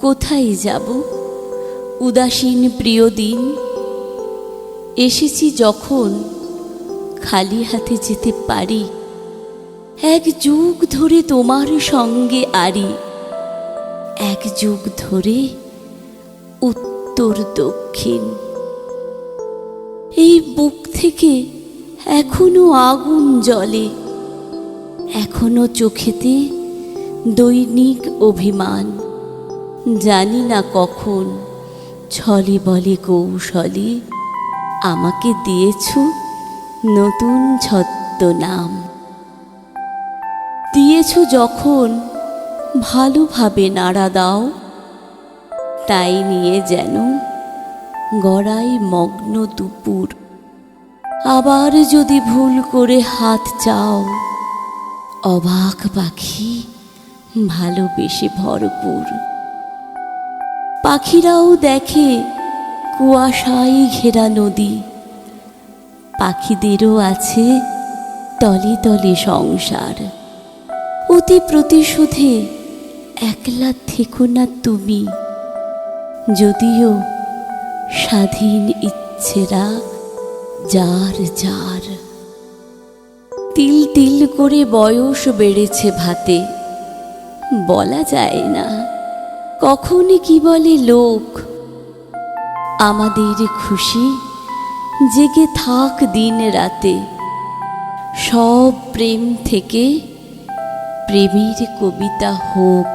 কোথায় যাব উদাসীন প্রিয় দিন, এসেছি যখন খালি হাতে যেতে পারি। এক যুগ ধরে তোমার সঙ্গে আরি, এক যুগ ধরে উত্তর দক্ষিণ। এই বুক থেকে এখনো আগুন জ্বলে, এখনো চোখেতে দৈনিক অভিমান। জানি না কখন ছলে বলে কৌশলে আমাকে দিয়েছ নতুন ছদ্মনাম। দিয়েছ যখন ভালোভাবে নাড়া দাও, তাই নিয়ে যেন গড়াই মগ্ন দুপুর। আবার যদি ভুল করে হাত চাও, অবাক পাখি ভালোবেসে ভরপুর। পাখিরাও দেখে কুয়াশায় ঘেরা নদী, পাখিদেরও আছে তলে তলে সংসার। অতি প্রতিশোধে একলা থেকো না তুমি, যদিও স্বাধীন ইচ্ছেরা যার যার। তিল তিল করে বয়স বেড়েছে ভাতে, বলা যায় না কখন কি বলে লোক। আমাদের খুশি জেগে থাক দিন রাতে, সব প্রেম থেকে প্রেমের কবিতা হোক।